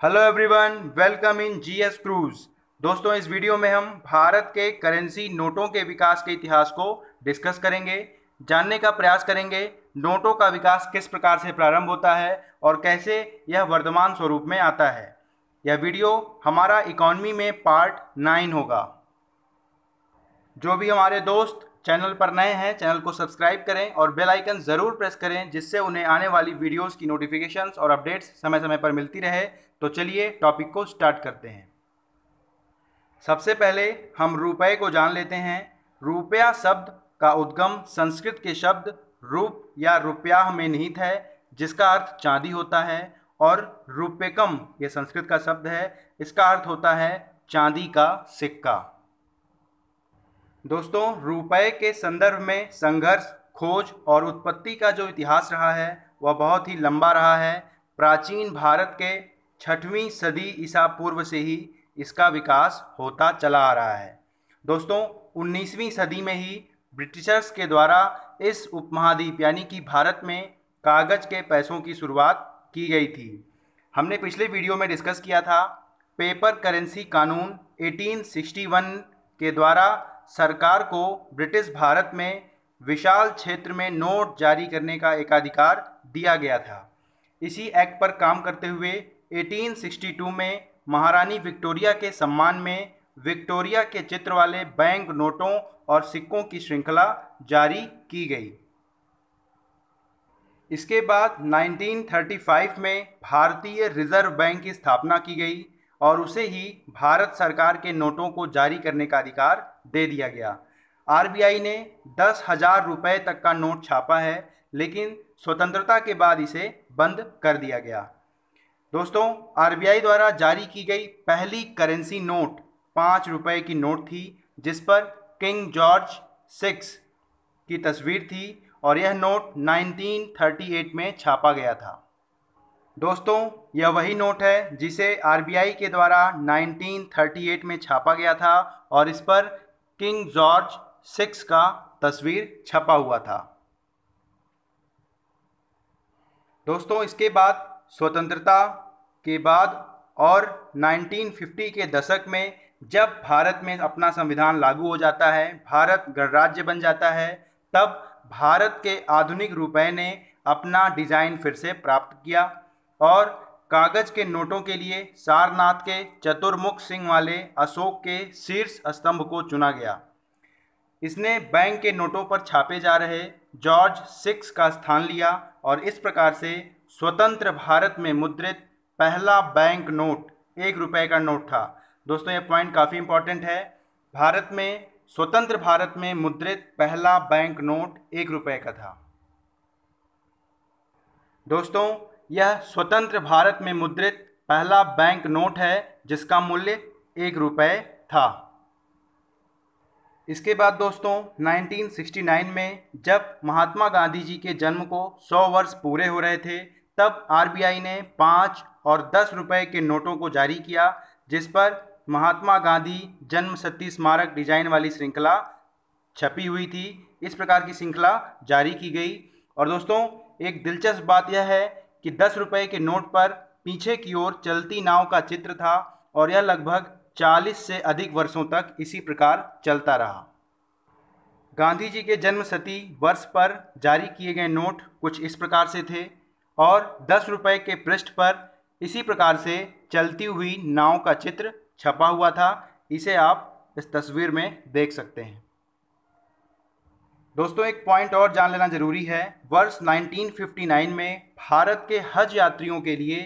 Hello everyone, welcome in GS cruise. दोस्तों, इस video में हम भारत के करेंसी नोटों के विकास के इतिहास को डिस्कस करेंगे। जानने का प्रयास करेंगे नोटों का विकास किस प्रकार से प्रारंभ होता है और कैसे यह वर्तमान स्वरूप में आता है। यह वीडियो हमारा इकोनॉमी में पार्ट 9 होगा। जो भी हमारे दोस्त चैनल पर नए हैं, चैनल को सब्सक्राइब करें और बेल आइकन ज़रूर प्रेस करें, जिससे उन्हें आने वाली वीडियोस की नोटिफिकेशंस और अपडेट्स समय समय पर मिलती रहे। तो चलिए टॉपिक को स्टार्ट करते हैं। सबसे पहले हम रुपए को जान लेते हैं। रुपया शब्द का उद्गम संस्कृत के शब्द रूप या रुपया में निहित है, जिसका अर्थ चांदी होता है, और रुपयकम ये संस्कृत का शब्द है, इसका अर्थ होता है चांदी का सिक्का। दोस्तों, रुपए के संदर्भ में संघर्ष, खोज और उत्पत्ति का जो इतिहास रहा है वह बहुत ही लंबा रहा है। प्राचीन भारत के 6वीं सदी ईसा पूर्व से ही इसका विकास होता चला आ रहा है। दोस्तों, 19वीं सदी में ही ब्रिटिशर्स के द्वारा इस उपमहाद्वीप यानी कि भारत में कागज के पैसों की शुरुआत की गई थी। हमने पिछले वीडियो में डिस्कस किया था पेपर करेंसी कानून 1861 के द्वारा सरकार को ब्रिटिश भारत में विशाल क्षेत्र में नोट जारी करने का एकाधिकार दिया गया था। इसी एक्ट पर काम करते हुए 1862 में महारानी विक्टोरिया के सम्मान में विक्टोरिया के चित्र वाले बैंक नोटों और सिक्कों की श्रृंखला जारी की गई। इसके बाद 1935 में भारतीय रिजर्व बैंक की स्थापना की गई और उसे ही भारत सरकार के नोटों को जारी करने का अधिकार दे दिया गया। आरबीआई ने 10,000 रुपये तक का नोट छापा है, लेकिन स्वतंत्रता के बाद इसे बंद कर दिया गया। दोस्तों, आरबीआई द्वारा जारी की गई पहली करेंसी नोट 5 रुपये की नोट थी, जिस पर किंग जॉर्ज 6 की तस्वीर थी और यह नोट 1938 में छापा गया था। दोस्तों, यह वही नोट है जिसे आरबीआई के द्वारा 1938 में छापा गया था और इस पर किंग जॉर्ज 6 का तस्वीर छपा हुआ था। दोस्तों, इसके बाद स्वतंत्रता के बाद और 1950 के दशक में जब भारत में अपना संविधान लागू हो जाता है, भारत गणराज्य बन जाता है, तब भारत के आधुनिक रुपए ने अपना डिज़ाइन फिर से प्राप्त किया और कागज के नोटों के लिए सारनाथ के चतुर्मुख सिंह वाले अशोक के शीर्ष स्तंभ को चुना गया। इसने बैंक के नोटों पर छापे जा रहे जॉर्ज 6 का स्थान लिया और इस प्रकार से स्वतंत्र भारत में मुद्रित पहला बैंक नोट 1 रुपये का नोट था। दोस्तों, यह पॉइंट काफ़ी इंपॉर्टेंट है। भारत में स्वतंत्र भारत में मुद्रित पहला बैंक नोट 1 रुपये का था। दोस्तों, यह स्वतंत्र भारत में मुद्रित पहला बैंक नोट है जिसका मूल्य 1 रुपये था। इसके बाद दोस्तों 1969 में जब महात्मा गांधी जी के जन्म को 100 वर्ष पूरे हो रहे थे, तब आरबीआई ने 5 और 10 रुपये के नोटों को जारी किया, जिस पर महात्मा गांधी जन्म शती स्मारक डिजाइन वाली श्रृंखला छपी हुई थी। इस प्रकार की श्रृंखला जारी की गई। और दोस्तों, एक दिलचस्प बात यह है कि 10 रुपये के नोट पर पीछे की ओर चलती नाव का चित्र था और यह लगभग 40 से अधिक वर्षों तक इसी प्रकार चलता रहा। गांधी जी के जन्म शती वर्ष पर जारी किए गए नोट कुछ इस प्रकार से थे और 10 रुपये के पृष्ठ पर इसी प्रकार से चलती हुई नाव का चित्र छपा हुआ था। इसे आप इस तस्वीर में देख सकते हैं। दोस्तों, एक पॉइंट और जान लेना जरूरी है। वर्ष 1959 में भारत के हज यात्रियों के लिए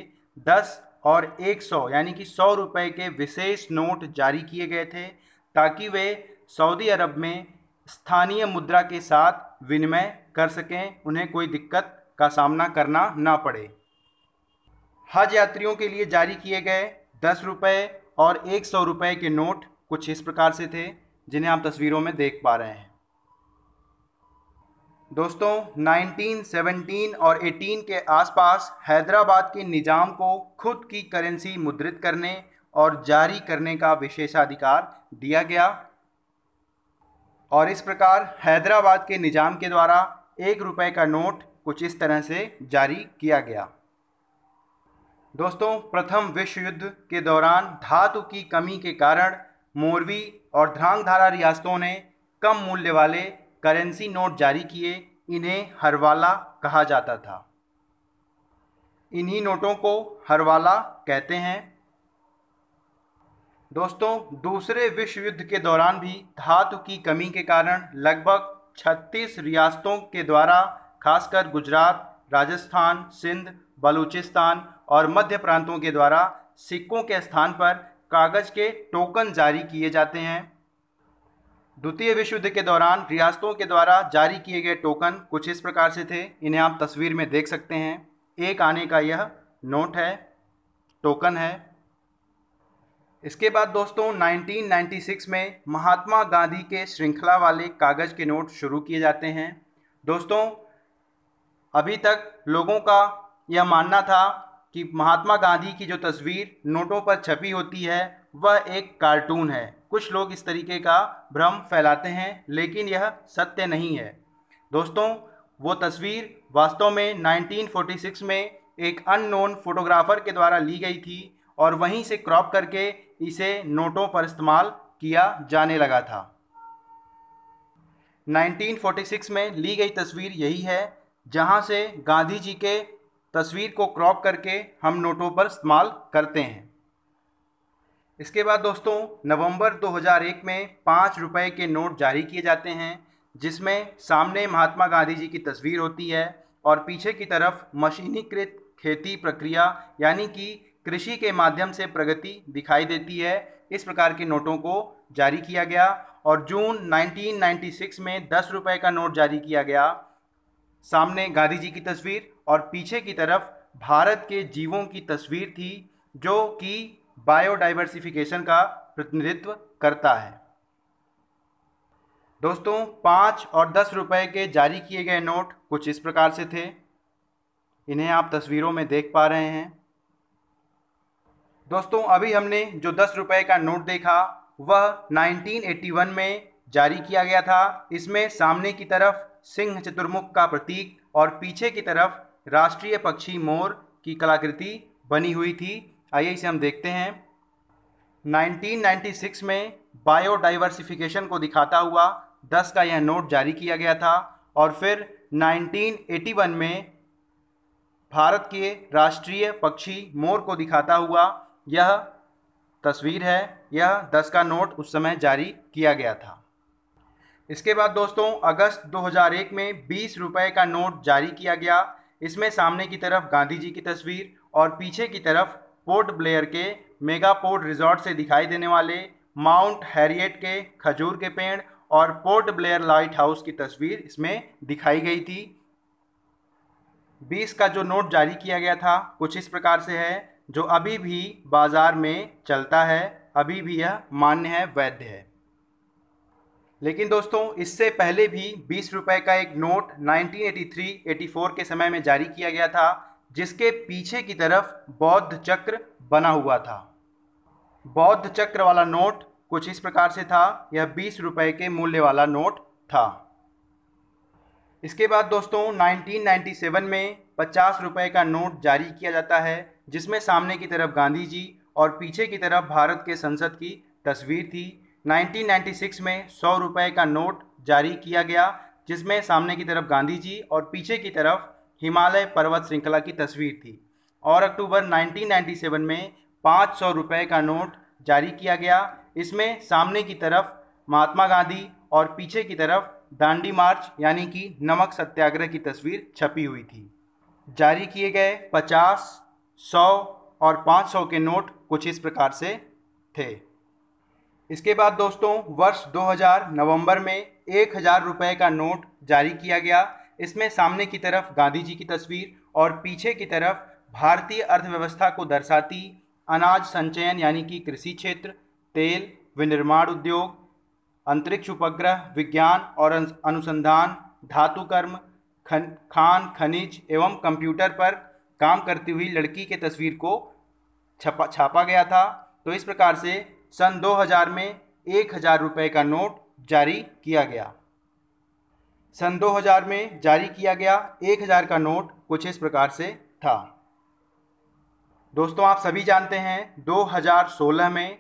10 और 100 यानी कि 100 रुपये के विशेष नोट जारी किए गए थे, ताकि वे सऊदी अरब में स्थानीय मुद्रा के साथ विनिमय कर सकें, उन्हें कोई दिक्कत का सामना करना ना पड़े। हज यात्रियों के लिए जारी किए गए 10 रुपये और 100 रुपये के नोट कुछ इस प्रकार से थे, जिन्हें आप तस्वीरों में देख पा रहे हैं। दोस्तों, 1917 और 18 के आसपास हैदराबाद के निज़ाम को खुद की करेंसी मुद्रित करने और जारी करने का विशेषाधिकार दिया गया और इस प्रकार हैदराबाद के निज़ाम के द्वारा 1 रुपये का नोट कुछ इस तरह से जारी किया गया। दोस्तों, प्रथम विश्व युद्ध के दौरान धातु की कमी के कारण मोरवी और ध्रांगधारा रियासतों ने कम मूल्य वाले करेंसी नोट जारी किए। इन्हें हरवाला कहा जाता था। इन्हीं नोटों को हरवाला कहते हैं। दोस्तों, दूसरे विश्व युद्ध के दौरान भी धातु की कमी के कारण लगभग 36 रियासतों के द्वारा, खासकर गुजरात, राजस्थान, सिंध, बलूचिस्तान और मध्य प्रांतों के द्वारा सिक्कों के स्थान पर कागज के टोकन जारी किए जाते हैं। द्वितीय विश्व युद्ध के दौरान रियासतों के द्वारा जारी किए गए टोकन कुछ इस प्रकार से थे। इन्हें आप तस्वीर में देख सकते हैं। 1 आने का यह नोट है, टोकन है। इसके बाद दोस्तों 1996 में महात्मा गांधी के श्रृंखला वाले कागज़ के नोट शुरू किए जाते हैं। दोस्तों, अभी तक लोगों का यह मानना था कि महात्मा गांधी की जो तस्वीर नोटों पर छपी होती है वह एक कार्टून है। कुछ लोग इस तरीके का भ्रम फैलाते हैं, लेकिन यह सत्य नहीं है। दोस्तों, वो तस्वीर वास्तव में 1946 में एक अननोन फोटोग्राफर के द्वारा ली गई थी और वहीं से क्रॉप करके इसे नोटों पर इस्तेमाल किया जाने लगा था। 1946 में ली गई तस्वीर यही है, जहां से गांधी जी के तस्वीर को क्रॉप करके हम नोटों पर इस्तेमाल करते हैं। इसके बाद दोस्तों नवंबर 2001 में 5 रुपए के नोट जारी किए जाते हैं, जिसमें सामने महात्मा गांधी जी की तस्वीर होती है और पीछे की तरफ मशीनीकृत खेती प्रक्रिया यानी कि कृषि के माध्यम से प्रगति दिखाई देती है। इस प्रकार के नोटों को जारी किया गया और जून 1996 में 10 रुपए का नोट जारी किया गया। सामने गांधी जी की तस्वीर और पीछे की तरफ भारत के जीवों की तस्वीर थी, जो कि बायोडाइवर्सिफिकेशन का प्रतिनिधित्व करता है। दोस्तों, 5 और 10 रुपए के जारी किए गए नोट कुछ इस प्रकार से थे। इन्हें आप तस्वीरों में देख पा रहे हैं। दोस्तों, अभी हमने जो 10 रुपए का नोट देखा वह 1981 में जारी किया गया था। इसमें सामने की तरफ सिंह चतुर्मुख का प्रतीक और पीछे की तरफ राष्ट्रीय पक्षी मोर की कलाकृति बनी हुई थी। आइए इसे हम देखते हैं। 1996 में बायोडाइवर्सिफिकेशन को दिखाता हुआ 10 का यह नोट जारी किया गया था और फिर 1981 में भारत के राष्ट्रीय पक्षी मोर को दिखाता हुआ यह तस्वीर है। यह 10 का नोट उस समय जारी किया गया था। इसके बाद दोस्तों अगस्त 2001 में 20 रुपए का नोट जारी किया गया। इसमें सामने की तरफ गांधी जी की तस्वीर और पीछे की तरफ पोर्ट ब्लेयर के मेगा पोर्ट रिजॉर्ट से दिखाई देने वाले माउंट हैरियट के खजूर के पेड़ और पोर्ट ब्लेयर लाइट हाउस की तस्वीर इसमें दिखाई गई थी। 20 का जो नोट जारी किया गया था कुछ इस प्रकार से है, जो अभी भी बाज़ार में चलता है, अभी भी यह मान्य है, वैध है। लेकिन दोस्तों इससे पहले भी 20 रुपए का एक नोट 1983-84 के समय में जारी किया गया था, जिसके पीछे की तरफ बौद्ध चक्र बना हुआ था। बौद्ध चक्र वाला नोट कुछ इस प्रकार से था। यह 20 रुपए के मूल्य वाला नोट था। इसके बाद दोस्तों 1997 में 50 रुपए का नोट जारी किया जाता है, जिसमें सामने की तरफ गांधी जी और पीछे की तरफ भारत के संसद की तस्वीर थी। 1996 में 100 रुपए का नोट जारी किया गया, जिसमें सामने की तरफ गांधी जी और पीछे की तरफ हिमालय पर्वत श्रृंखला की तस्वीर थी। और अक्टूबर 1997 में 500 रुपए का नोट जारी किया गया। इसमें सामने की तरफ महात्मा गांधी और पीछे की तरफ दांडी मार्च यानी कि नमक सत्याग्रह की तस्वीर छपी हुई थी। जारी किए गए 50, 100 और 500 के नोट कुछ इस प्रकार से थे। इसके बाद दोस्तों वर्ष 2000 नवंबर में 1000 रुपए का नोट जारी किया गया। इसमें सामने की तरफ गांधी जी की तस्वीर और पीछे की तरफ भारतीय अर्थव्यवस्था को दर्शाती अनाज संचयन यानी कि कृषि क्षेत्र, तेल, विनिर्माण उद्योग, अंतरिक्ष उपग्रह, विज्ञान और अनुसंधान, धातु कर्म, खान खनिज एवं कंप्यूटर पर काम करती हुई लड़की के तस्वीर को छापा गया था। तो इस प्रकार से सन 2000 में 1000 रुपए का नोट जारी किया गया। सन 2000 में जारी किया गया 1000 का नोट कुछ इस प्रकार से था। दोस्तों आप सभी जानते हैं 2016 में,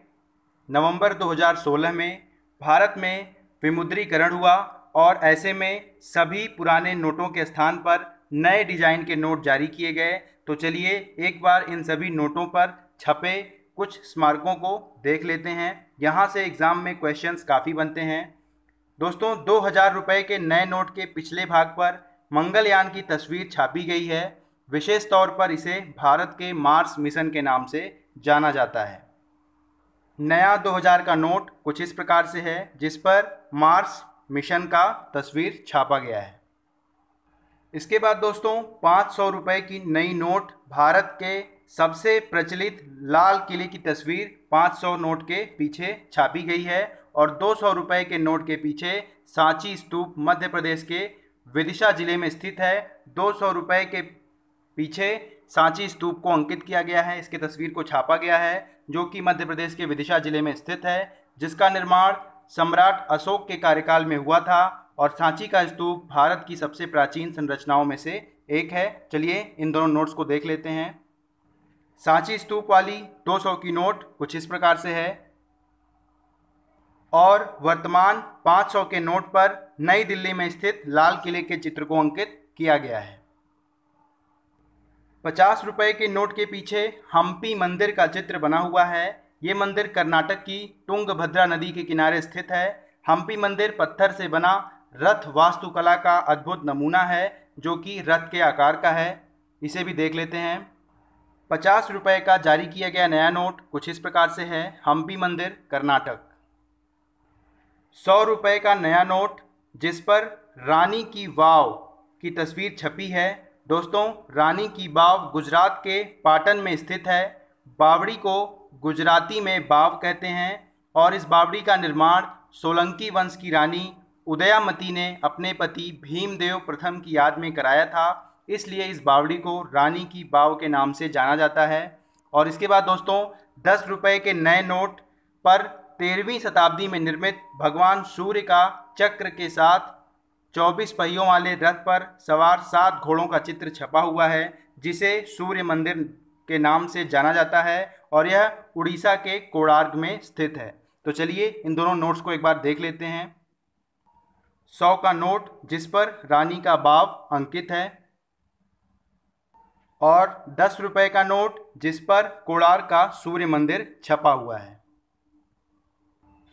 नवंबर 2016 में भारत में विमुद्रीकरण हुआ और ऐसे में सभी पुराने नोटों के स्थान पर नए डिजाइन के नोट जारी किए गए। तो चलिए एक बार इन सभी नोटों पर छपे कुछ स्मारकों को देख लेते हैं। यहाँ से एग्ज़ाम में क्वेश्चंस काफ़ी बनते हैं। दोस्तों 2000 रुपये के नए नोट के पिछले भाग पर मंगलयान की तस्वीर छापी गई है। विशेष तौर पर इसे भारत के मार्स मिशन के नाम से जाना जाता है। नया 2000 का नोट कुछ इस प्रकार से है, जिस पर मार्स मिशन का तस्वीर छापा गया है। इसके बाद दोस्तों 500 रुपये की नई नोट, भारत के सबसे प्रचलित लाल किले की तस्वीर 500 नोट के पीछे छापी गई है और 200 रुपये के नोट के पीछे सांची स्तूप मध्य प्रदेश के विदिशा जिले में स्थित है। 200 रुपये के पीछे सांची स्तूप को अंकित किया गया है, इसके तस्वीर को छापा गया है, जो कि मध्य प्रदेश के विदिशा जिले में स्थित है, जिसका निर्माण सम्राट अशोक के कार्यकाल में हुआ था और सांची का स्तूप भारत की सबसे प्राचीन संरचनाओं में से एक है। चलिए इन दोनों नोट्स को देख लेते हैं। सांची स्तूप वाली 200 की नोट कुछ इस प्रकार से है और वर्तमान 500 के नोट पर नई दिल्ली में स्थित लाल किले के चित्र को अंकित किया गया है। 50 रुपये के नोट के पीछे हम्पी मंदिर का चित्र बना हुआ है। ये मंदिर कर्नाटक की तुंगभद्रा नदी के किनारे स्थित है। हम्पी मंदिर पत्थर से बना रथ वास्तुकला का अद्भुत नमूना है, जो कि रथ के आकार का है। इसे भी देख लेते हैं। 50 रुपये का जारी किया गया नया नोट कुछ इस प्रकार से है। हम्पी मंदिर कर्नाटक। 100 रुपये का नया नोट, जिस पर रानी की वाव की तस्वीर छपी है। दोस्तों रानी की वाव गुजरात के पाटन में स्थित है। बावड़ी को गुजराती में बाव कहते हैं और इस बावड़ी का निर्माण सोलंकी वंश की रानी उदयामती ने अपने पति भीमदेव प्रथम की याद में कराया था, इसलिए इस बावड़ी को रानी की वाव के नाम से जाना जाता है। और इसके बाद दोस्तों 10 रुपये के नए नोट पर 13वीं शताब्दी में निर्मित भगवान सूर्य का चक्र के साथ 24 पहियों वाले रथ पर सवार 7 घोड़ों का चित्र छपा हुआ है, जिसे सूर्य मंदिर के नाम से जाना जाता है और यह उड़ीसा के कोणार्क में स्थित है। तो चलिए इन दोनों नोट्स को एक बार देख लेते हैं। 100 का नोट, जिस पर रानी का बाव अंकित है, और 10 रुपये का नोट, जिस पर कोणार्क का सूर्य मंदिर छपा हुआ है।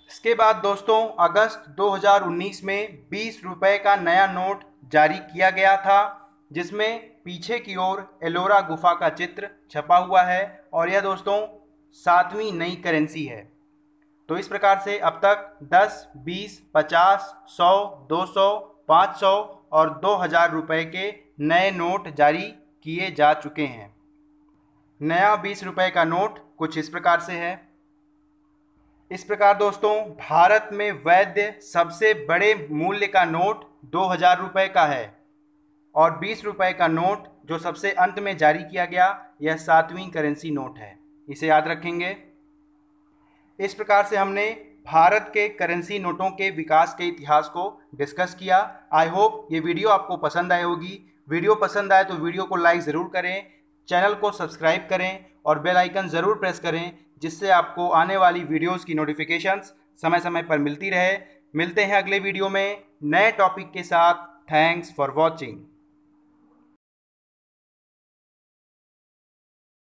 इसके बाद दोस्तों अगस्त 2019 में 20 रुपये का नया नोट जारी किया गया था, जिसमें पीछे की ओर एलोरा गुफा का चित्र छपा हुआ है और यह दोस्तों 7वीं नई करेंसी है। तो इस प्रकार से अब तक 10, 20, 50, 100, 200, 500 और 2000 रुपये के नए नोट जारी किए जा चुके हैं। नया 20 रुपये का नोट कुछ इस प्रकार से है। इस प्रकार दोस्तों भारत में वैध सबसे बड़े मूल्य का नोट 2000 रुपये का है और 20 रुपये का नोट जो सबसे अंत में जारी किया गया, यह 7वीं करेंसी नोट है। इसे याद रखेंगे। इस प्रकार से हमने भारत के करेंसी नोटों के विकास के इतिहास को डिस्कस किया। आई होप ये वीडियो आपको पसंद आई होगी। वीडियो पसंद आए तो वीडियो को लाइक ज़रूर करें, चैनल को सब्सक्राइब करें और बेल आइकन ज़रूर प्रेस करें, जिससे आपको आने वाली वीडियोस की नोटिफिकेशंस समय समय पर मिलती रहे। मिलते हैं अगले वीडियो में नए टॉपिक के साथ। Thanks for watching.